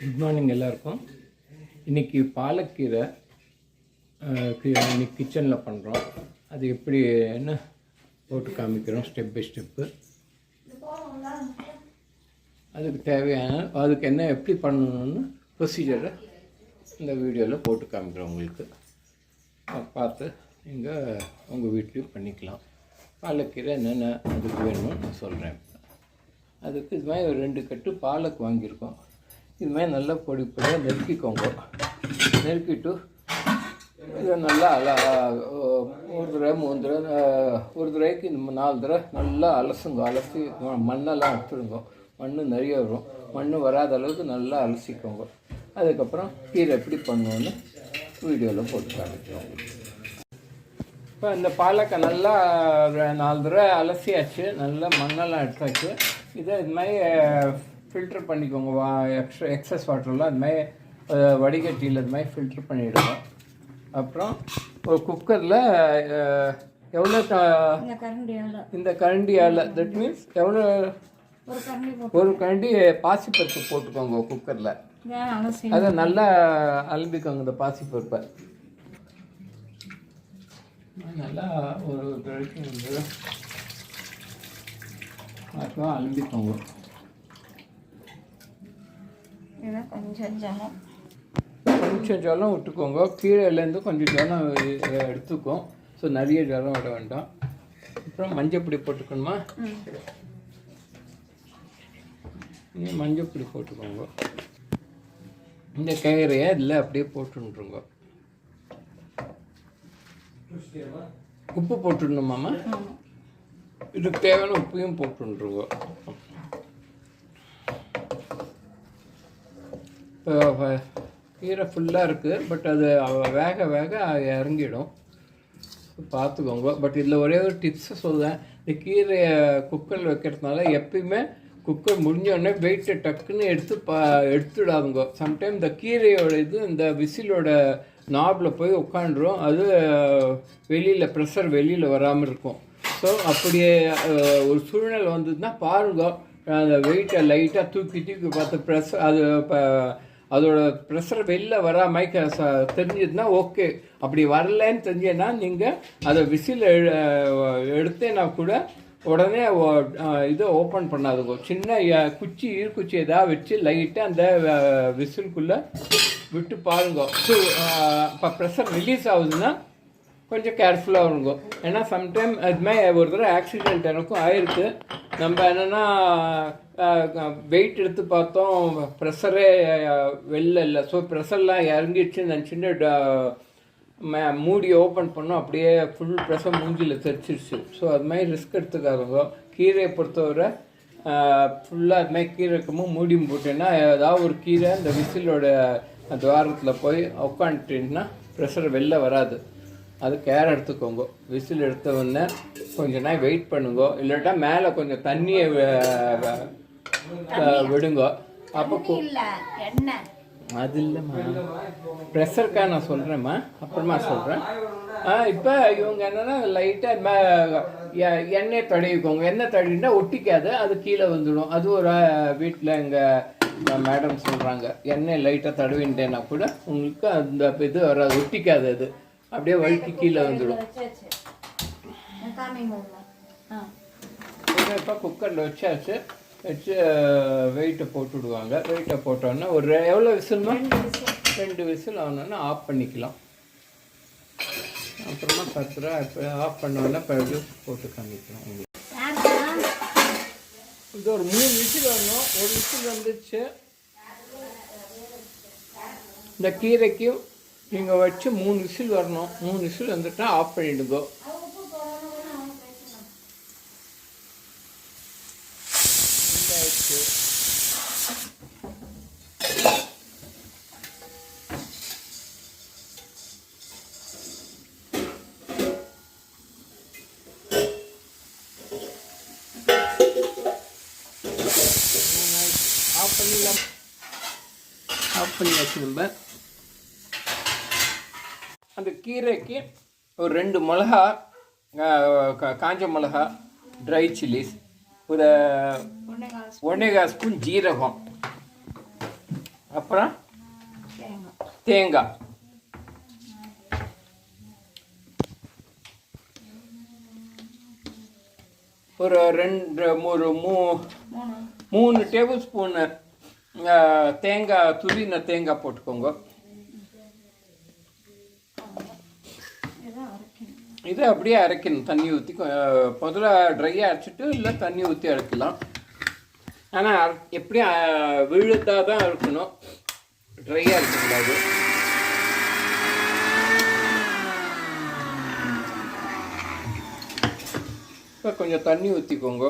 Good morning எல்லாருக்கும். இன்றைக்கி பாலக்கீரை இன்னைக்கு கிச்சனில் பண்ணுறோம். அது எப்படி என்ன போட்டு காமிக்கிறோம் ஸ்டெப் பை ஸ்டெப்பு. அதுக்கு அதுக்கு என்ன எப்படி பண்ணணும்னு ப்ரொசீஜரை இந்த வீடியோவில் போட்டு காமிக்கிறோம். உங்களுக்கு பார்த்து நீங்கள் உங்கள் வீட்லேயும் பண்ணிக்கலாம். பாலக்கீரை என்னென்ன அதுக்கு வேணும்னு நான் சொல்கிறேன். அதுக்கு இது மாதிரி ஒரு 2 கட்டு பாலக்கு வாங்கியிருக்கோம். இது மாதிரி நல்லா பொடி பொடியாக நெருக்கிக்கோங்க. நெருக்கிட்டு இதை நல்லா ஒரு தடவை 3 தடவை ஒரு தடவைக்கு இந்த 4 தடவை நல்லா அலசுங்க. அலசி மண்ணெல்லாம் எடுத்துடுங்க. மண் நிறைய வரும். மண் வராத அளவுக்கு நல்லா அலசிக்கோங்க. அதுக்கப்புறம் கீரை எப்படி பண்ணுவோன்னு வீடியோவில் போட்டு காமிக்கிறோம். இப்போ இந்த பாலக்கை நல்லா 4 தடவை அலசியாச்சு. நல்லா மண்ணெல்லாம் எடுத்தாச்சு. இதை இது மாதிரி ஃபில்ட்ரு பண்ணிக்கோங்க. எக்ஸஸ் வாட்டர்லாம் இது மாதிரி வடிகட்டியில் இது மாதிரி ஃபில்ட்ரு பண்ணிவிடுங்க. அப்புறம் ஒரு குக்கரில் எவ்வளோ இந்த கரண்டியால் தட் மீன்ஸ் எவ்வளோ ஒரு கரண்டி பாசிப்பருப்பு போட்டுக்கோங்க குக்கரில். அதை நல்லா அலம்பிக்கோங்க. இந்த பாசிப்பருப்பை நல்லா ஒரு கழிக்கு வந்து அலம்பிக்கோங்க. கொஞ்சம் ஜலம் விட்டுக்கோங்க. கீரையிலேருந்து கொஞ்சம் ஜலம் எடுத்துக்கும். ஸோ நிறைய ஜலம் விட வேண்டாம். அப்புறம் மஞ்சப்பொடி போட்டுக்கணுமா? மஞ்சப்பொடி போட்டுக்கோங்க. இந்த கீரையை இதில் அப்படியே போட்டுருங்க. உப்பு போட்டுடணுமாம்மா? இதுக்கு தேவையான உப்பையும் போட்டுருங்க. இப்போ கீரை ஃபுல்லாக இருக்குது. பட் அது வேக வேக இறங்கிடும். பார்த்துக்கோங்க. பட் இதில் ஒரே ஒரு டிப்ஸை சொல்லுவேன். இந்த கீரையை குக்கரில் வைக்கிறதுனால எப்பயுமே குக்கர் முடிஞ்சோடனே வெயிட்டை டக்குன்னு எடுத்துடாதுங்க. சம்டைம் இந்த கீரையோட இந்த விசிலோட நாபில் போய் உட்காந்துரும். அது வெளியில் ப்ரெஷர் வெளியில் வராமல் இருக்கும். ஸோ அப்படியே ஒரு சூழ்நிலை வந்ததுன்னா பாருங்க, அந்த வெயிட்டை லைட்டாக தூக்கி பார்த்து அது இப்போ அதோட ப்ரெஷர் வெளில வராமல் தெரிஞ்சதுன்னா ஓகே. அப்படி வரலன்னு தெரிஞ்சேன்னா நீங்கள் அதை விசில் எடுத்தேன்னா கூட உடனே இதை ஓப்பன் பண்ணாதுங்க. சின்ன ஈர்க்குச்சி எதாவது வச்சு லைட்டாக அந்த விசிலுக்குள்ளே விட்டு பாருங்க. ஸோ இப்போ ப்ரெஷர் ரிலீஸ் ஆகுதுன்னா கொஞ்சம் கேர்ஃபுல்லாக இருங்க. ஏன்னா சம்டைம் அதுமாதிரி ஒரு தடவை ஆக்சிடெண்ட் எனக்கும் ஆயிருக்கு. நம்ம என்னென்னா வெயிட் எடுத்து பார்த்தோம், ப்ரெஷரே வெளில இல்லை. ஸோ ப்ரெஷர்லாம் இறங்கிடுச்சு நினச்சிட்டு மூடியை ஓப்பன் பண்ணோம். அப்படியே ஃபுல் ப்ரெஷர் மூஞ்சியில் தெரிச்சிருச்சு. ஸோ அது மாதிரி ரிஸ்க் எடுத்துக்காதுங்க. கீரையை பொறுத்தவரை ஃபுல்லாக அது மாதிரி கீரை இருக்கும்போது மூடி போட்டேன்னா ஏதாவது ஒரு கீரை இந்த விசிலோட துவாரத்தில் போய் உட்காந்துட்டீங்கன்னா ப்ரெஷர் வெளில வராது. அது கேர் எடுத்துக்கோங்க. விசில் எடுத்த உடனே கொஞ்சம் நேரம் வெயிட் பண்ணுங்க. இல்லாட்டா மேலே கொஞ்சம் தண்ணியை விடுங்க. அப்போ அது இல்லைம்மா, ப்ரெஷருக்காக நான் சொல்கிறேம்மா, அப்புறமா சொல்கிறேன். இப்போ இவங்க என்னென்னா லைட்டாக எண்ணெய் தடவிக்கோங்க. எண்ணெய் தடவினா ஒட்டிக்காது, அது கீழே வந்துடும். அது ஒரு வீட்டில் எங்கள் மேடம் சொல்கிறாங்க, எண்ணெய் லைட்டாக தடவிட்டேன்னா கூட உங்களுக்கு அந்த இது வராது, ஒட்டிக்காது. அது அப்படியே வழுக்கி கீழே வந்துடும். இப்போ குக்கரில் வச்சாச்சு. வச்சு வெயிட்டை போட்டுவிடுவாங்க. வெயிட்டை போட்டோன்னா ஒரு எவ்வளோ விசில்மா? 2 விசில் ஆனோன்னா ஆஃப் பண்ணிக்கலாம். அப்புறமா 10 ரூபா இப்போ ஆஃப் பண்ணோன்னா பிறகு போட்டு காமிக்கலாம். உங்களுக்கு இது ஒரு 3 விசில் வரணும். ஒரு விசில் வந்துச்சு. இந்த கீரைக்கு நீங்கள் வச்சு 3 விசில் வரணும். 3 விசில் வந்துட்டா ஆஃப் பண்ணிவிடுங்க. ஆஃப் பண்ணியாச்சு. நம்ம அந்த கீரைக்கு ஒரு 2 மிளகா, காஞ்ச மிளகா, ட்ரை சில்லிஸ், ஒரு 1.25 ஸ்பூன் ஜீரகம், அப்புறம் தேங்காய் ஒரு 3 டேபிள் ஸ்பூனு தேங்காய் துருவின தேங்காய் போட்டுக்கோங்க. இதை அப்படியே அரைக்கணும் தண்ணி ஊற்றி. முதல்ல ட்ரையாக அரைச்சிட்டு இல்லை தண்ணி ஊற்றி அரைக்கலாம். ஆனால் எப்படியும் விழுத்தாக தான் இருக்கணும், ட்ரையாக இருக்கக்கூடாது. இப்போ கொஞ்சம் தண்ணி ஊற்றிக்கோங்க.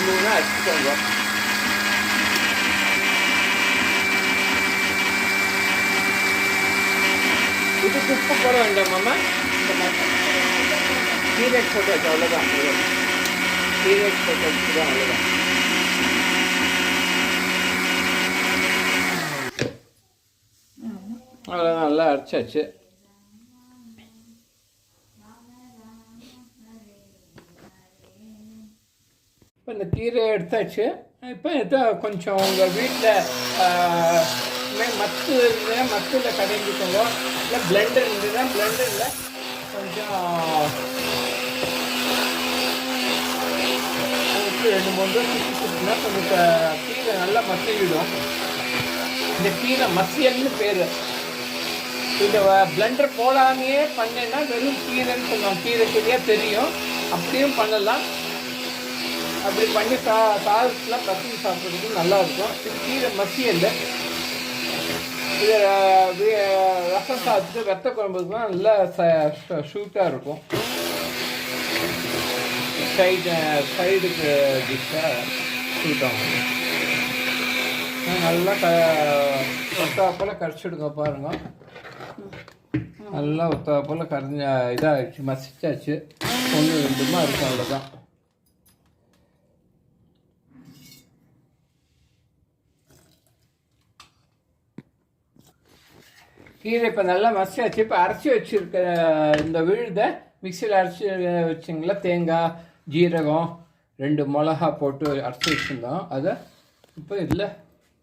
நல்லா அரைச்சிக்கோங்க. இதுக்கு உப்பு போட வேண்டாமாம்மா? கீரட் போட்டு வச்சு அவ்வளோதான். கீரட் போட்டு வச்சுதான் அவ்வளோதான். அவ்வளோதான், நல்லா அரைச்சாச்சு. இப்போ இந்த கீரையை எடுத்தாச்சு. இப்போ இதை கொஞ்சம் உங்கள் வீட்டில் மத்தில் கடைஞ்சிக்கோங்க. இல்லை பிளெண்டர் இருந்ததுன்னா பிளெண்டரில் கொஞ்சம் 2-3 சுற்றினா கொஞ்சம் கீரை நல்லா மசிவிடும். இந்த கீரை மசியல்னு பேர். இந்த பிளெண்டர் போடாமையே பண்ணேன்னா வெறும் கீரைன்னு சொல்லுவாங்க. கீரையாக தெரியும், அப்படியும் பண்ணலாம். அப்படி பண்ணி சாதத்தில் பசங்க சாப்பிட்றதுக்கு நல்லாயிருக்கும். இது கீரை மசியல். இது ரசம் சாதத்துக்கு வெத்த குழம்புக்குலாம் நல்லா ஷூட்டாக இருக்கும். சைடுக்கு டிஷ்ஷாக ஷூட் ஆகும். நல்லா ஒத்தாப்போல் கரைச்சிடுங்க. பாருங்கள், நல்லா ஒத்தாப்போல் இதாகிடுச்சு, மசிச்சாச்சு. 1-2 இருக்கும், அவ்வளோதான். கீரை இப்போ நல்லா மசிச்சாச்சு. இப்போ அரைச்சி வச்சுருக்க இந்த விழுதை மிக்சியில் அரைச்சி வச்சிங்களா, தேங்காய், ஜீரகம், 2 மிளகா போட்டு அரைச்சி வச்சுருந்தோம். அதை இப்போ இதில்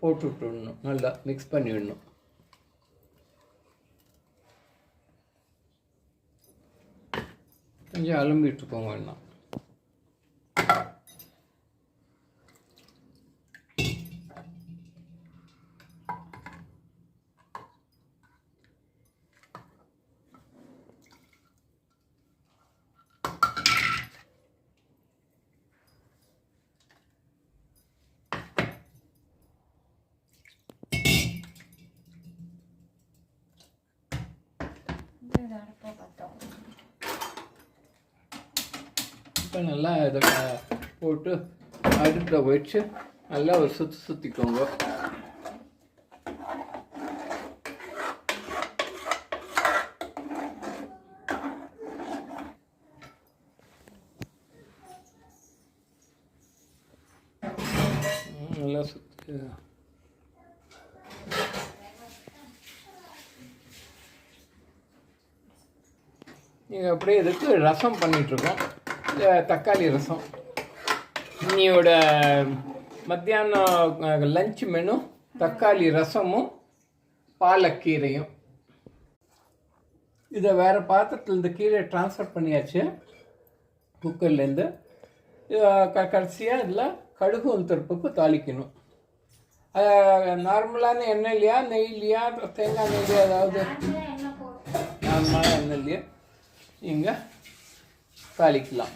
போட்டு விட்டுடணும், நல்லா மிக்ஸ் பண்ணி விடணும். கொஞ்சம் அலும்பி விட்டுக்கோங்க வேணாம். இப்போ நல்லா இதை போட்டு அடுப்பில் வச்சு நல்லா ஒரு சுற்றிக்கோங்க. நல்லா சுற்றி நீங்கள் அப்படியே இதுக்கு ரசம் பண்ணிகிட்ருக்கோம். தக்காளி ரசம். இன்னையோட மத்தியானம் லஞ்ச் மெனு தக்காளி ரசமும் பாலக்கீரையும். இதை வேறு பாத்திரத்தில் இந்த கீரையை ட்ரான்ஸ்ஃபர் பண்ணியாச்சு குக்கர்லேருந்து. கடைசியாக இதில் கடுகு உளுத்தம்பருப்பு தாளிக்கணும். நார்மலான எண்ணெய் இல்லையா, நெய் இல்லையா, தேங்காய் நெய் இல்லையா, அதாவது நார்மலான எண்ணெய் இல்லையா இங்கே தாளிக்கலாம்.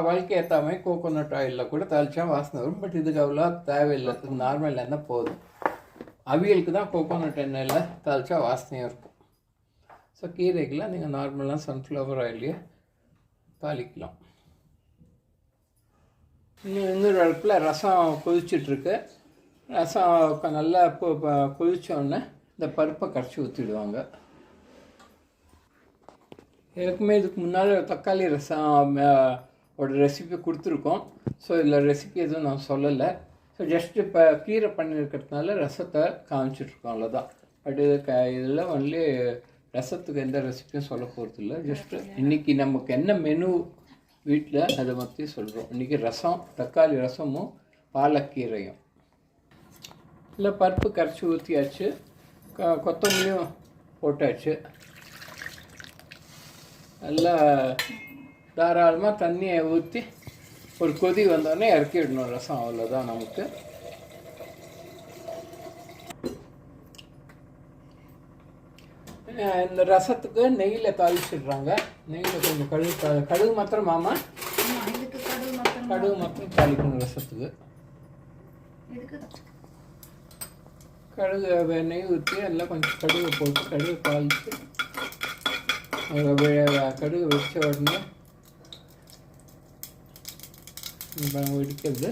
வாழ்க்கை ஏற்ற மாதிரி கோகோனட் ஆயிலில் கூட தாளித்தா வாசனை வரும். பட் இதுக்கு அவ்வளோ தேவையில்லை, நார்மல் எண்ணெய் போதும். அவியலுக்கு தான் கோகோனட் எண்ணெயில் தாளித்தா வாசனையாக இருக்கும். ஸோ கீரைக்கெலாம் நீங்கள் நார்மலாக சன்ஃப்ளவர் ஆயிலே தாளிக்கலாம். இன்னொரு அடுப்பில் ரசம் கொதிச்சிட்ருக்கு. ரசம் நல்லா கொதித்தோடனே இந்த பருப்பை கரைச்சி ஊற்றிடுவாங்க. ஏற்கனவே இதுக்கு முன்னால் தக்காளி ரசம் ஒரு ரெசிபி கொடுத்துருக்கோம். ஸோ இதில் ரெசிபி எதுவும் நான் சொல்லலை. ஸோ ஜஸ்ட்டு இப்போ கீரை பண்ணியிருக்கிறதுனால ரசத்தை காமிச்சிட்ருக்கோம், அவ்வளோதான். பட் இதில் ஒன்லி ரசத்துக்கு எந்த ரெசிபியும் சொல்ல போகிறது இல்லை. ஜஸ்ட்டு இன்றைக்கி நமக்கு என்ன மெனு வீட்டில் அதை பற்றி சொல்கிறோம். இன்றைக்கி ரசம், தக்காளி ரசமும் பாலக்கீரையும். இல்லை பருப்பு கரைச்சி ஊற்றியாச்சு, கொத்தமல்லியும் போட்டாச்சு. நல்லா தாராளமாக தண்ணியை ஊற்றி ஒரு கொதி வந்தோடனே இறக்கி விடணும் ரசம், அவ்வளோதான். நமக்கு இந்த ரசத்துக்கு நெய்யில் தாளிச்சிடுறாங்க. நெய்யில் கொஞ்சம் கடுகு மாத்திரம் மாமா, கடுகு மாத்திரம் தாளிக்கணும் ரசத்துக்கு. கடுகு நெய் ஊற்றி எல்லாம் கொஞ்சம் கடுகு போட்டு கடுகு தாளித்து கடுகு வச்ச உடனே வெடிக்கிறது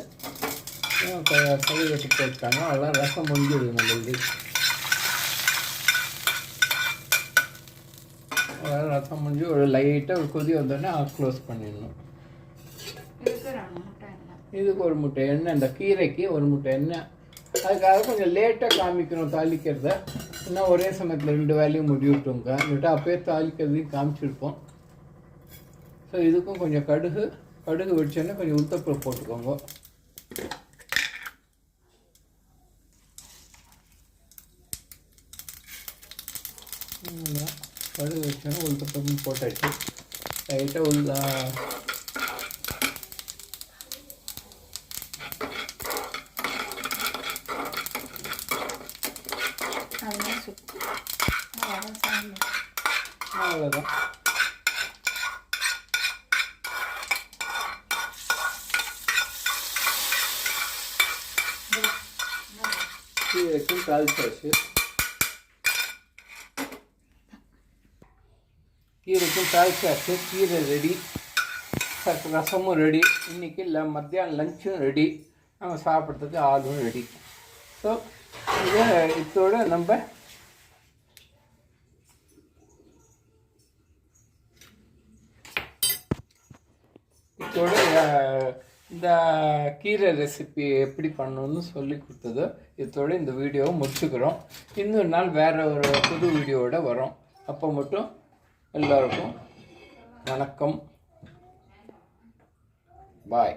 கடுகு போட்டாங்க. அதெல்லாம் ரசம் முடிஞ்சிடுது நம்மளுது. அதெல்லாம் ரசம் முடிஞ்சு ஒரு லைட்டாக ஒரு கொதி வந்தோடனே க்ளோஸ் பண்ணிடணும். இதுக்கு ஒரு முட்டை எண்ணெய், இந்த கீரைக்கு ஒரு முட்டை எண்ணெய். அதுக்காக கொஞ்சம் லேட்டாக காமிக்கணும் தாளிக்கிறத. இன்னும் ஒரே சமயத்தில் 2 வேலையும் முடிவிட்டோங்க. இல்லாட்டா அப்போயே தாளிக்கிறதையும் காமிச்சிருப்போம். ஸோ இதுக்கும் கொஞ்சம் கடுகு வெடிச்சோன்னே கொஞ்சம் உளுத்தப்பருப்பு போட்டுக்கோங்க. கடுகு வச்சோன்னே உளுத்தப்பருப்பு போட்டாச்சு. லைட்டாக அவ்வளோதான். கீரைக்கும் தாளிச்சாச்சு. கீரை ரெடி, ரசமும் ரெடி. இன்றைக்கி மத்தியானம் லஞ்சும் ரெடி, நம்ம சாப்பிட்றதுக்கு ஆளும் ரெடி. ஸோ இதோட நம்ம இந்த கீரை ரெசிபி எப்படி பண்ணணும்னு சொல்லி கொடுத்ததோ இதோட இந்த வீடியோவை முடிச்சுக்கிறோம். இன்னொரு நாள் வேறு ஒரு புது வீடியோவோட வரோம். அப்போ மட்டும் எல்லோருக்கும் வணக்கம், பாய்.